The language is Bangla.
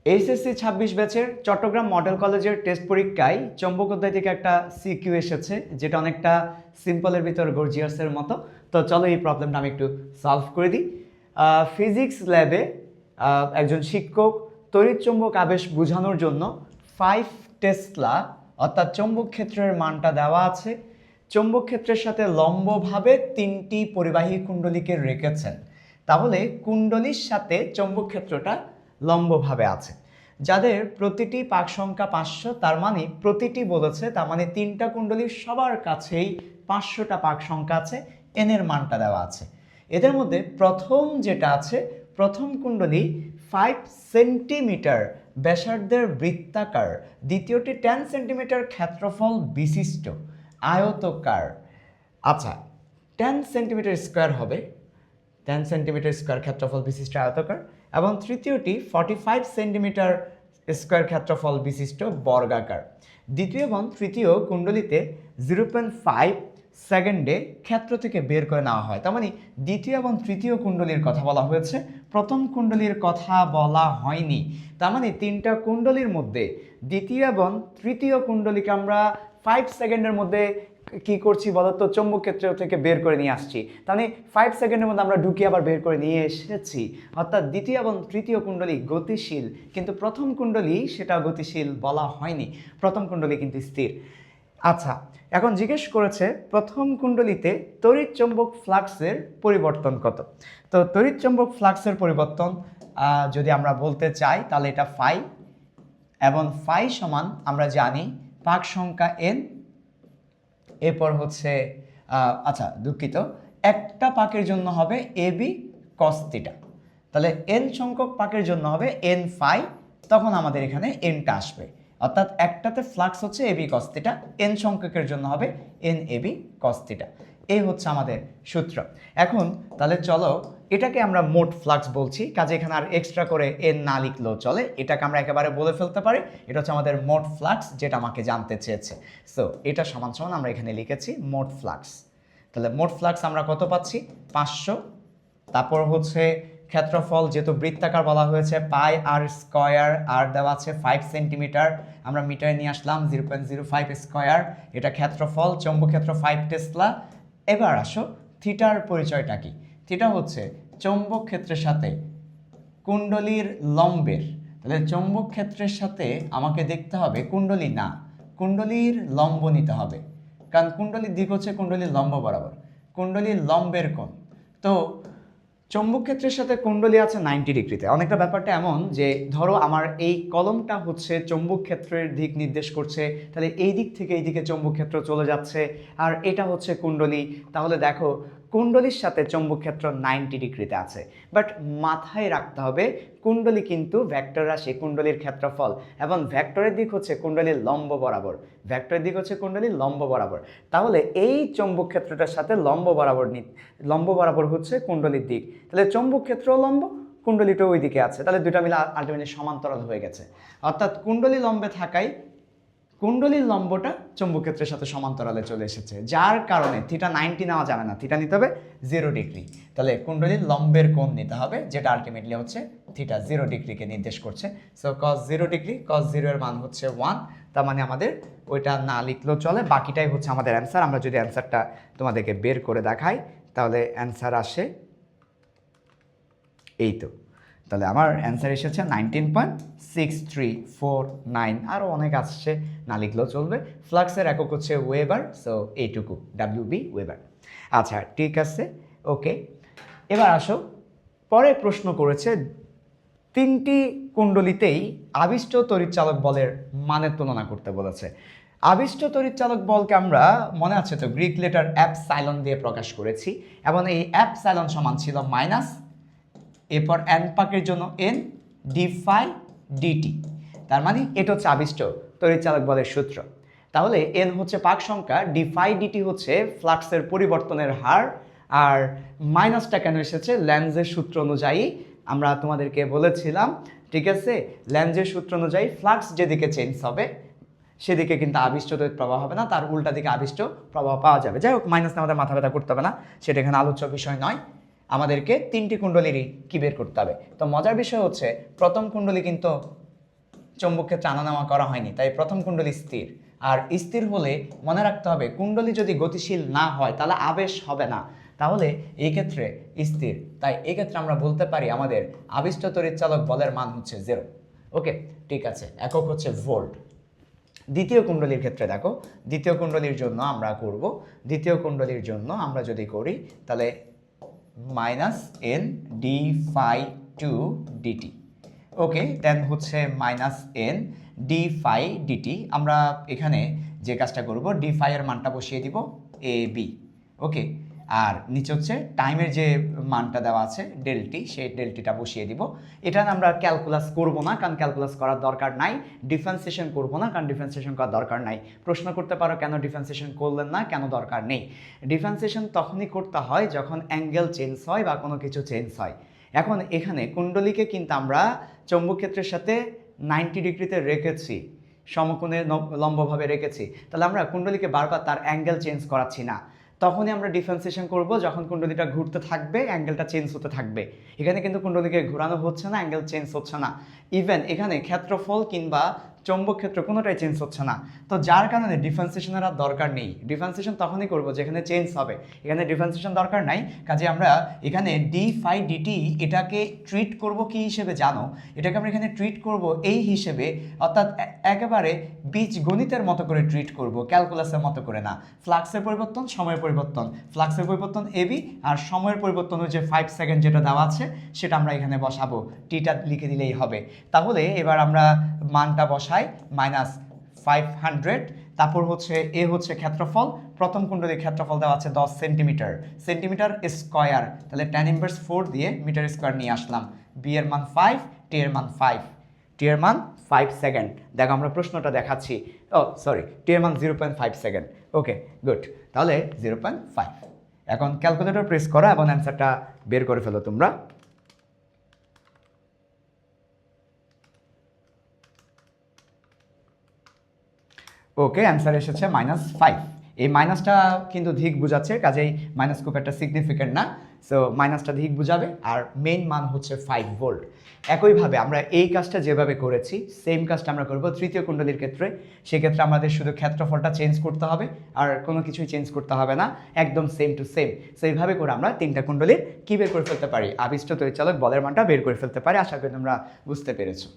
এইচএসসি 26 ব্যাচের চট্টগ্রাম মডেল কলেজের টেস্ট পরীক্ষায় চৌম্বক অধ্যায় থেকে একটা সিকিউ এসেছে, যেটা অনেকটা সিম্পলের ভিতর গর্জিয়াসের মতো। তো চলো এই প্রবলেমটা আমি একটু সলভ করে দিই। ফিজিক্স ল্যাবে একজন শিক্ষক তড়িৎ চৌম্বক আবেশ বোঝানোর জন্য 5 টেসলা অর্থাৎ চৌম্বক ক্ষেত্রের মানটা দেওয়া আছে। চৌম্বক ক্ষেত্রের সাথে লম্বভাবে 3টি পরিবাহী কুণ্ডলীকে রেখেছেন। তাহলে কুণ্ডলীর সাথে চৌম্বক ক্ষেত্রটা লম্বভাবে আছে, যাদের প্রতিটি পাক সংখ্যা 500, তার মানে প্রতিটি বলেছে, তার মানে 3টা কুণ্ডলীর সবার কাছেই 500টা পাক সংখ্যা আছে, এন এর মানটা দেওয়া আছে। এদের মধ্যে প্রথম যেটা আছে, প্রথম কুণ্ডলী 5 সেন্টিমিটার ব্যাসার্ধের বৃত্তাকার, দ্বিতীয়টি 10 সেন্টিমিটার ক্ষেত্রফল বিশিষ্ট আয়তকার। আচ্ছা, 10 সেন্টিমিটার স্কোয়ার হবে, 10 সেন্টিমিটার স্কোয়ার ক্ষেত্রফল বিশিষ্ট আয়তকার, এবং তৃতীয়টি 45 সেন্টিমিটার স্কোয়ার ক্ষেত্রফল বিশিষ্ট বর্গাকার। দ্বিতীয় এবং তৃতীয় কুণ্ডলীতে 0.5 সেকেন্ডে ক্ষেত্র থেকে বের করে নেওয়া হয়। তার মানে দ্বিতীয় এবং তৃতীয় কুণ্ডলীর কথা বলা হয়েছে, প্রথম কুণ্ডলীর কথা বলা হয়নি। তার মানে 3টা কুণ্ডলীর মধ্যে দ্বিতীয় এবং তৃতীয় কুণ্ডলীকে আমরা 5 সেকেন্ডের মধ্যে কি করছি বলতো, চৌম্বক ক্ষেত্র থেকে বের করে নিয়ে আসছি। তাহলে 5 সেকেন্ডের মধ্যে আমরা ঢুকিয়ে আবার বের করে নিয়ে এসেছি। অর্থাৎ দ্বিতীয় এবং তৃতীয় কুণ্ডলী গতিশীল, কিন্তু প্রথম কুণ্ডলী সেটা গতিশীল বলা হয়নি, প্রথম কুণ্ডলী কিন্তু স্থির। আচ্ছা, এখন জিজ্ঞেস করেছে প্রথম কুণ্ডলীতে তড়িৎ চৌম্বক ফ্লাক্সের পরিবর্তন কত। তো তড়িৎ চৌম্বক ফ্লাক্সের পরিবর্তন যদি আমরা বলতে চাই তাহলে এটা ফাই, এবং ফাই সমান আমরা জানি পাক সংখ্যা এন, এরপর হচ্ছে আচ্ছা দুঃখিত, একটা পাকের জন্য হবে এ বি কস থিটা। তাহলে এন সংখ্যক পাকের জন্য হবে এন ফাই, তখন আমাদের এখানে এনটা আসবে। অর্থাৎ একটাতে ফ্লাক্স হচ্ছে A B cos theta, N সংখ্যকের জন্য হবে N A B cos theta. এই হচ্ছে আমাদের সূত্র। এখন তাহলে চলো এটাকে আমরা মোট ফ্লাক্স বলছি, কাজে এখানে আর এক্সট্রা করে এন না লিখলেও চলে, এটাকে আমরা একেবারে বলে ফেলতে পারি এটা হচ্ছে আমাদের মোট ফ্লাক্স, যেটা আমাকে জানতে চেয়েছে। সো এটা সমান সমান আমরা এখানে লিখেছি মোট ফ্লাক্স। তাহলে মোট ফ্লাক্স আমরা কত পাচ্ছি, 500। তারপর হচ্ছে ক্ষেত্রফল, যেহেতু বৃত্তাকার বলা হয়েছে, পাই আর স্কয়ার, আর দেওয়া আছে 5 সেন্টিমিটার, আমরা মিটারে নিয়ে আসলাম 0.05 স্কয়ার, এটা ক্ষেত্রফল, চৌম্বক ক্ষেত্র 5 টেসলা। এবার আসো থিটার পরিচয়টা কি। থিটা হচ্ছে চৌম্বক ক্ষেত্রের সাথে কুণ্ডলীর লম্বের, তাহলে চৌম্বক ক্ষেত্রের সাথে আমাকে দেখতে হবে কুণ্ডলী না, কুণ্ডলীর লম্ব নিতে হবে, কারণ কুণ্ডলীর দিক হচ্ছে কুণ্ডলীর লম্ব বরাবর, কুণ্ডলীর লম্বের কোণ। তো চৌম্বক ক্ষেত্রের সাথে কুণ্ডলী আছে 90 ডিগ্রিতে। অনেকটা ব্যাপারটা এমন যে ধরো আমার এই কলমটা হচ্ছে চৌম্বক ক্ষেত্রের দিক নির্দেশ করছে, তাহলে এই দিক থেকে এই দিকে চৌম্বক ক্ষেত্র চলে যাচ্ছে, আর এটা হচ্ছে কুণ্ডলী। তাহলে দেখো কুণ্ডলীর সাথে চৌম্বক ক্ষেত্র 90 ডিগ্রিতে আছে, বাট মাথায় রাখতে হবে কুণ্ডলী কিন্তু ভেক্টর রাশি, কুণ্ডলীর ক্ষেত্রফল, এবং ভেক্টরের দিক হচ্ছে কুণ্ডলীর লম্ব বরাবর, ভেক্টরের দিক হচ্ছে কুণ্ডলীর লম্ব বরাবর। তাহলে এই চৌম্বক ক্ষেত্রটার সাথে লম্ব বরাবর হচ্ছে কুণ্ডলীর দিক, তাহলে চৌম্বক ক্ষেত্র লম্ব, কুণ্ডলীটা ওই দিকে আছে, তাহলে দুটা মিলে আলটিমেটলি সমান্তরাল হয়ে গেছে। অর্থাৎ কুণ্ডলী লম্বে থাকায় কুণ্ডলীর লম্বটা চৌম্বক ক্ষেত্রের সাথে সমান্তরালে চলে এসেছে, যার কারণে থিটা 90 নেওয়া যাবে না, থিটা নিতে হবে 0 ডিগ্রি। তাহলে কুণ্ডলীর লম্বের কোণ নিতে হবে, যেটা আলটিমেটলি হচ্ছে থিটা 0 ডিগ্রিকে নির্দেশ করছে। সো cos 0 ডিগ্রি, cos 0 এর মান হচ্ছে 1, তার মানে আমাদের ওইটা না লিখলেও চলে, বাকিটাই হচ্ছে আমাদের অ্যান্সার। আমরা যদি অ্যান্সারটা তোমাদেরকে বের করে দেখাই তাহলে অ্যান্সার আসে এই তো। তাহলে আমার অ্যান্সার এসেছে 19.6349, আরও অনেক আসছে, না লিখলেও চলবে। ফ্লাক্সের একক হচ্ছে ওয়েবার, সো এইটুকু WB ওয়েবার। আচ্ছা ঠিক আছে, ওকে। এবার আসো, পরে প্রশ্ন করেছে 3টি কুণ্ডলীতেই আবিষ্ট তড়িৎচালক বলের মানের তুলনা করতে বলেছে। আবিষ্ট তড়িৎচালক বলকে আমরা মনে আছে তো গ্রিক লেটার অ্যাপসাইলন দিয়ে প্রকাশ করেছি, এবং এই অ্যাপসাইলন সমান ছিল মাইনাস, এরপর এন পাকের জন্য এন ডি ফাই ডিটি। তার মানে এটা হচ্ছে আবিষ্ট তড়িৎচালক বলের সূত্র। তাহলে এন হচ্ছে পাক সংখ্যা, ডি ফাই ডিটি হচ্ছে ফ্লাক্সের পরিবর্তনের হার, আর মাইনাসটা কেন এসেছে, ল্যান্জের সূত্র অনুযায়ী আমরা তোমাদেরকে বলেছিলাম, ঠিক আছে, ল্যান্জের সূত্র অনুযায়ী ফ্লাক্স যেদিকে চেঞ্জ হবে সেদিকে কিন্তু আবিষ্ট তড়িৎ প্রবাহ হবে না, তার উল্টা দিকে আবিষ্ট প্রবাহ পাওয়া যাবে। যাই হোক, মাইনাস আমাদের মাথা ব্যথা করতে হবে না, সেটা এখানে আলোচ্য বিষয় নয়। আমাদেরকে 3টি কুণ্ডলীরই কি বের করতে হবে। তো মজার বিষয় হচ্ছে প্রথম কুণ্ডলী কিন্তু চৌম্বক ক্ষেত্রে আনা নেওয়া করা হয়নি, তাই প্রথম কুণ্ডলী স্থির। আর স্থির হলে মনে রাখতে হবে কুণ্ডলী যদি গতিশীল না হয় তাহলে আবেশ হবে না, তাহলে এই ক্ষেত্রে স্থির। তাই এই ক্ষেত্রে আমরা বলতে পারি আমাদের আবিষ্ট তড়িৎচালক বলের মান হচ্ছে 0। ওকে, ঠিক আছে, একক হচ্ছে ভোল্ট। দ্বিতীয় কুণ্ডলীর ক্ষেত্রে দেখো, দ্বিতীয় কুণ্ডলীর জন্য আমরা করব, দ্বিতীয় কুণ্ডলীর জন্য আমরা যদি করি তাহলে -n d∅2 dt। ওকে, দেন হচ্ছে -n d∅ dt। আমরা এখানে যে কাজটা করব, d∅ এর মানটা বসিয়ে দিব ab। ওকে, আর নিচে হচ্ছে টাইমের যে মানটা দেওয়া আছে ডেলটি, সেই ডেলটিটা বসিয়ে দিব। এটা আমরা ক্যালকুলাস করব না, কারণ ক্যালকুলাস করার দরকার নাই। ডিফারেন্সিয়েশন করব না, কারণ ডিফারেন্সিয়েশন করার দরকার নাই। প্রশ্ন করতে পারো কেন ডিফারেন্সিয়েশন করলেন না, কেন দরকার নেই। ডিফারেন্সিয়েশন তখনই করতে হয় যখন অ্যাঙ্গেল চেঞ্জ হয় বা কোনো কিছু চেঞ্জ হয়। এখন এখানে কুণ্ডলীকে কিন্তু আমরা চৌম্বক ক্ষেত্রের সাথে 90 ডিগ্রিতে রেখেছি, সমকোণে লম্বভাবে রেখেছি, তাহলে আমরা কুণ্ডলীকে বারবার তার অ্যাঙ্গেল চেঞ্জ করাচ্ছি না। তখনই আমরা ডিফারেন্সিয়েশন করব যখন কুণ্ডলীটা ঘুরতে থাকবে, অ্যাঙ্গেলটা চেঞ্জ হতে থাকবে। এখানে কিন্তু কুণ্ডলীকে ঘোরানো হচ্ছে না, অ্যাঙ্গেল চেঞ্জ হচ্ছে না। ইভেন এখানে ক্ষেত্রফল কিংবা চৌম্বক ক্ষেত্র কোনোটাই চেঞ্জ হচ্ছে না, তো যার কারণে ডিফারেন্সিয়েশনের আর দরকার নেই। ডিফারেন্সিয়েশন তখনই করব যেখানে চেঞ্জ হবে, এখানে ডিফারেন্সিয়েশন দরকার নাই। কাজে আমরা এখানে d∅ dt এটাকে ট্রিট করব কি হিসেবে জানো, এটাকে আমরা এখানে ট্রিট করব এই হিসেবে, অর্থাৎ একেবারে বীজগণিতের মতো করে ট্রিট করব, ক্যালকুলাসের মতো করে না। ফ্লাক্সের পরিবর্তন, সময়ের পরিবর্তন, ফ্লাক্সের পরিবর্তন ab, আর সময়ের পরিবর্তন যে 5 সেকেন্ড যেটা দেওয়া আছে সেটা আমরা এখানে বসাবো, টিটা লিখে দিলেই হবে। তাহলে এবার আমরা মানটা বসাই -500। তারপর হচ্ছে এ হচ্ছে ক্ষেত্রফল, প্রথম কুণ্ডলীর ক্ষেত্রফল দেওয়া আছে 10 সেন্টিমিটার, সেন্টিমিটার স্কয়ার, তাহলে tan ইনভার্স 4 দিয়ে মিটার স্কয়ার নিয়ে আসলাম। বি এর মান 5, টি এর মান 5, টি এর মান 5 সেকেন্ড। দেখো আমরা প্রশ্নটা দেখাচ্ছি, সরি, টি এর মান 0.5 সেকেন্ড। ওকে, গুড, তাহলে 0.5। এখন ক্যালকুলেটর প্রেস করো এবং অ্যান্সারটা বের করে ফেলো তোমরা। ওকে, অ্যান্সার এসেছে -5। এই মাইনাসটা কিন্তু ধিক বোঝাচ্ছে, কাজেই মাইনাস খুব একটা সিগনিফিকেন্ট না, সো মাইনাসটা ধিক বোঝাবে। আর মেইন মান হচ্ছে 5 ভোল্ট। একইভাবে আমরা এই কাজটা যেভাবে করেছি সেম কাজটা আমরা করব তৃতীয় কুণ্ডলীর ক্ষেত্রে। সেক্ষেত্রে আমাদের শুধু ক্ষেত্রফলটা চেঞ্জ করতে হবে, আর কোনো কিছুই চেঞ্জ করতে হবে না, একদম সেম টু সেম। সো এইভাবে করে আমরা তিনটা কুণ্ডলীর কী বের করে ফেলতে পারি, আবিষ্ট তড়িৎচালক বলের মানটা বের করে ফেলতে পারি। আশা করি তোমরা বুঝতে পেরেছো।